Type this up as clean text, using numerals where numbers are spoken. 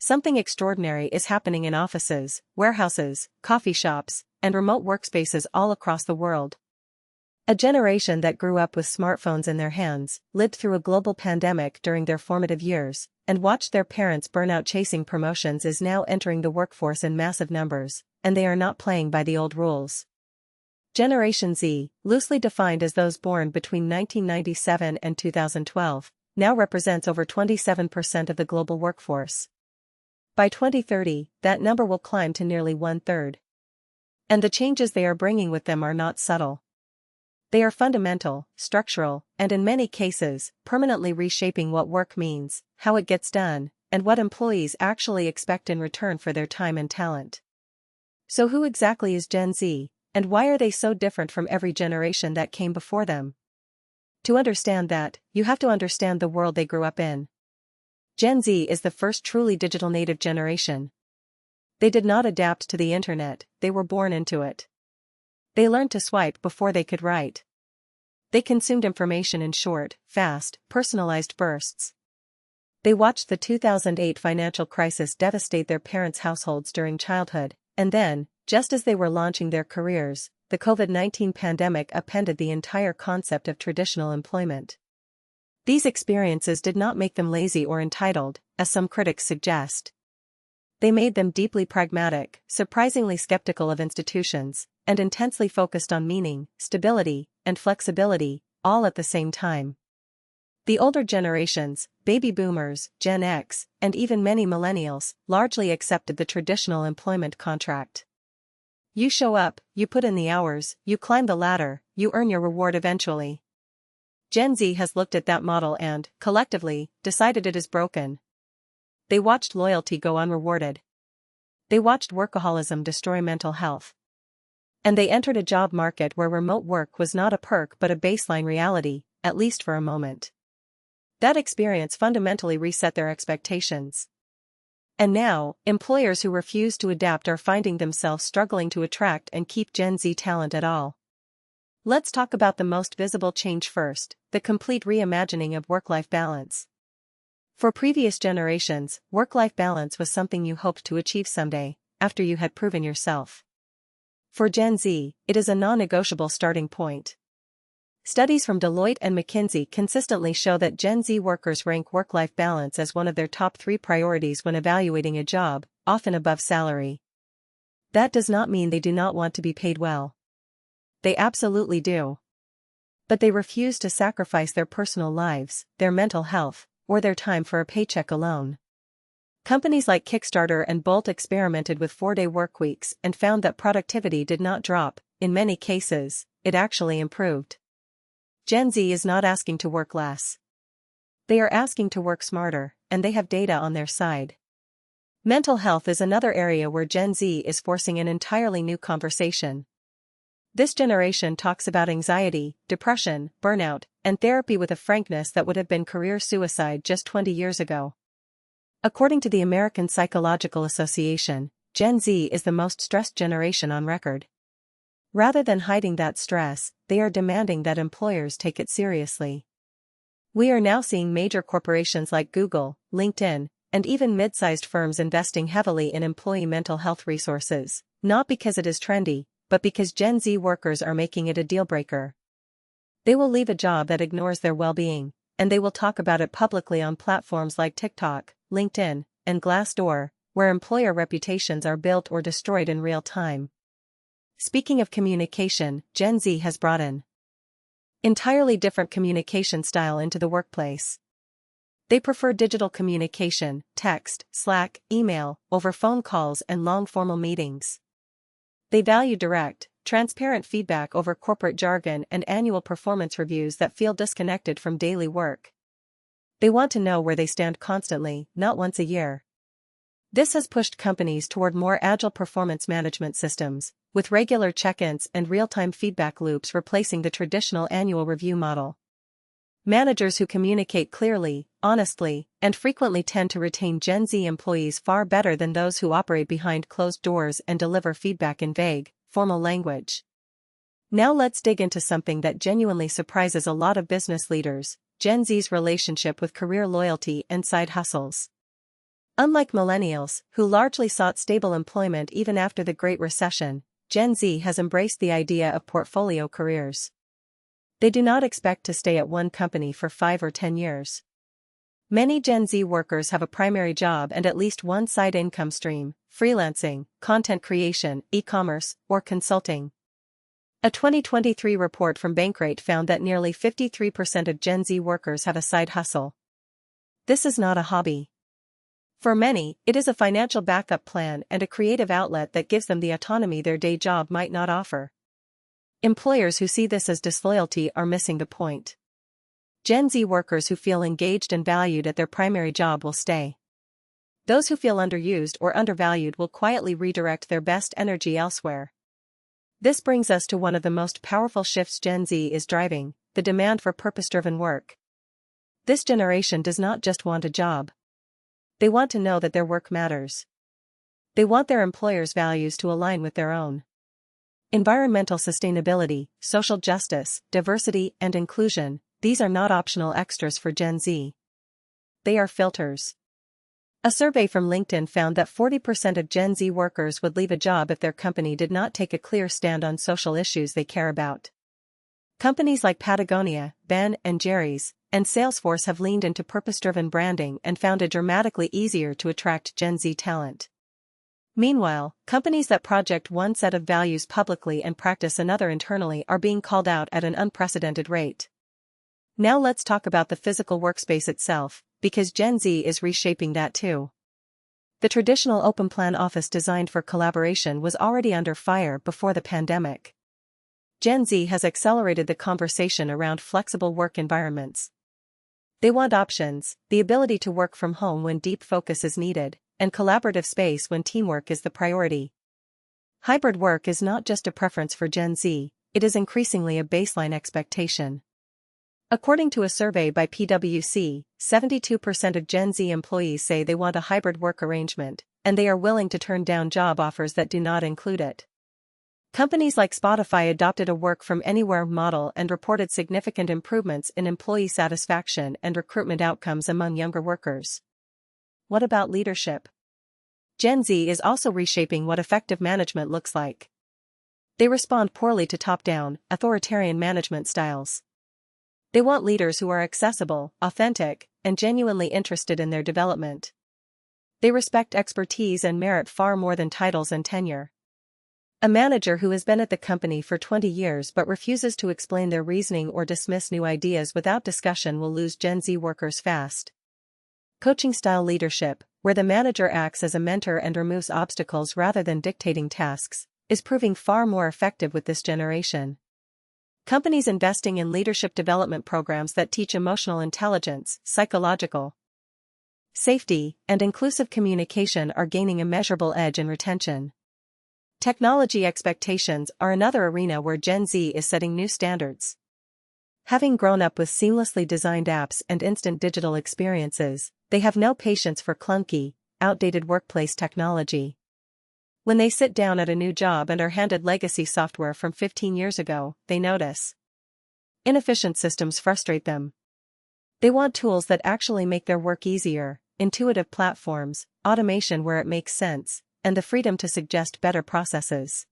Something extraordinary is happening in offices, warehouses, coffee shops, and remote workspaces all across the world. A generation that grew up with smartphones in their hands, lived through a global pandemic during their formative years, and watched their parents burn out chasing promotions is now entering the workforce in massive numbers, and they are not playing by the old rules. Generation Z, loosely defined as those born between 1997 and 2012, now represents over 27% of the global workforce. By 2030, that number will climb to nearly one-third. And the changes they are bringing with them are not subtle. They are fundamental, structural, and in many cases, permanently reshaping what work means, how it gets done, and what employees actually expect in return for their time and talent. So who exactly is Gen Z, and why are they so different from every generation that came before them? To understand that, you have to understand the world they grew up in. Gen Z is the first truly digital native generation. They did not adapt to the internet, they were born into it. They learned to swipe before they could write. They consumed information in short, fast, personalized bursts. They watched the 2008 financial crisis devastate their parents' households during childhood, and then, just as they were launching their careers, the COVID-19 pandemic upended the entire concept of traditional employment. These experiences did not make them lazy or entitled, as some critics suggest. They made them deeply pragmatic, surprisingly skeptical of institutions, and intensely focused on meaning, stability, and flexibility, all at the same time. The older generations, baby boomers, Gen X, and even many millennials, largely accepted the traditional employment contract. You show up, you put in the hours, you climb the ladder, you earn your reward eventually. Gen Z has looked at that model and, collectively, decided it is broken. They watched loyalty go unrewarded. They watched workaholism destroy mental health. And they entered a job market where remote work was not a perk but a baseline reality, at least for a moment. That experience fundamentally reset their expectations. And now, employers who refuse to adapt are finding themselves struggling to attract and keep Gen Z talent at all. Let's talk about the most visible change first, the complete reimagining of work-life balance. For previous generations, work-life balance was something you hoped to achieve someday, after you had proven yourself. For Gen Z, it is a non-negotiable starting point. Studies from Deloitte and McKinsey consistently show that Gen Z workers rank work-life balance as one of their top 3 priorities when evaluating a job, often above salary. That does not mean they do not want to be paid well. They absolutely do. But they refuse to sacrifice their personal lives, their mental health, or their time for a paycheck alone. Companies like Kickstarter and Bolt experimented with 4-day workweeks and found that productivity did not drop. In many cases, it actually improved. Gen Z is not asking to work less. They are asking to work smarter, and they have data on their side. Mental health is another area where Gen Z is forcing an entirely new conversation. This generation talks about anxiety, depression, burnout, and therapy with a frankness that would have been career suicide just 20 years ago. According to the American Psychological Association, Gen Z is the most stressed generation on record. Rather than hiding that stress, they are demanding that employers take it seriously. We are now seeing major corporations like Google, LinkedIn, and even mid-sized firms investing heavily in employee mental health resources, not because it is trendy, but because Gen Z workers are making it a deal-breaker. They will leave a job that ignores their well-being, and they will talk about it publicly on platforms like TikTok, LinkedIn, and Glassdoor, where employer reputations are built or destroyed in real time. Speaking of communication, Gen Z has brought an entirely different communication style into the workplace. They prefer digital communication, text, Slack, email, over phone calls and long formal meetings. They value direct, transparent feedback over corporate jargon and annual performance reviews that feel disconnected from daily work. They want to know where they stand constantly, not once a year. This has pushed companies toward more agile performance management systems, with regular check-ins and real-time feedback loops replacing the traditional annual review model. Managers who communicate clearly, honestly, and frequently tend to retain Gen Z employees far better than those who operate behind closed doors and deliver feedback in vague, formal language. Now let's dig into something that genuinely surprises a lot of business leaders: Gen Z's relationship with career loyalty and side hustles. Unlike millennials, who largely sought stable employment even after the Great Recession, Gen Z has embraced the idea of portfolio careers. They do not expect to stay at one company for 5 or 10 years. Many Gen Z workers have a primary job and at least one side income stream: freelancing, content creation, e-commerce, or consulting. A 2023 report from Bankrate found that nearly 53% of Gen Z workers have a side hustle. This is not a hobby. For many, it is a financial backup plan and a creative outlet that gives them the autonomy their day job might not offer. Employers who see this as disloyalty are missing the point. Gen Z workers who feel engaged and valued at their primary job will stay. Those who feel underused or undervalued will quietly redirect their best energy elsewhere. This brings us to one of the most powerful shifts Gen Z is driving: the demand for purpose-driven work. This generation does not just want a job. They want to know that their work matters. They want their employer's values to align with their own. Environmental sustainability, social justice, diversity, and inclusion, these are not optional extras for Gen Z. They are filters. A survey from LinkedIn found that 40% of Gen Z workers would leave a job if their company did not take a clear stand on social issues they care about. Companies like Patagonia, Ben & Jerry's, and Salesforce have leaned into purpose-driven branding and found it dramatically easier to attract Gen Z talent. Meanwhile, companies that project one set of values publicly and practice another internally are being called out at an unprecedented rate. Now let's talk about the physical workspace itself, because Gen Z is reshaping that too. The traditional open-plan office designed for collaboration was already under fire before the pandemic. Gen Z has accelerated the conversation around flexible work environments. They want options, the ability to work from home when deep focus is needed, and collaborative space when teamwork is the priority. Hybrid work is not just a preference for Gen Z, it is increasingly a baseline expectation. According to a survey by PwC, 72% of Gen Z employees say they want a hybrid work arrangement, and they are willing to turn down job offers that do not include it. Companies like Spotify adopted a work-from-anywhere model and reported significant improvements in employee satisfaction and recruitment outcomes among younger workers. What about leadership? Gen Z is also reshaping what effective management looks like. They respond poorly to top-down, authoritarian management styles. They want leaders who are accessible, authentic, and genuinely interested in their development. They respect expertise and merit far more than titles and tenure. A manager who has been at the company for 20 years but refuses to explain their reasoning or dismiss new ideas without discussion will lose Gen Z workers fast. Coaching-style leadership, where the manager acts as a mentor and removes obstacles rather than dictating tasks, is proving far more effective with this generation. Companies investing in leadership development programs that teach emotional intelligence, psychological safety, and inclusive communication are gaining a measurable edge in retention. Technology expectations are another arena where Gen Z is setting new standards. Having grown up with seamlessly designed apps and instant digital experiences, they have no patience for clunky, outdated workplace technology. When they sit down at a new job and are handed legacy software from 15 years ago, they notice. Inefficient systems frustrate them. They want tools that actually make their work easier, intuitive platforms, automation where it makes sense, and the freedom to suggest better processes.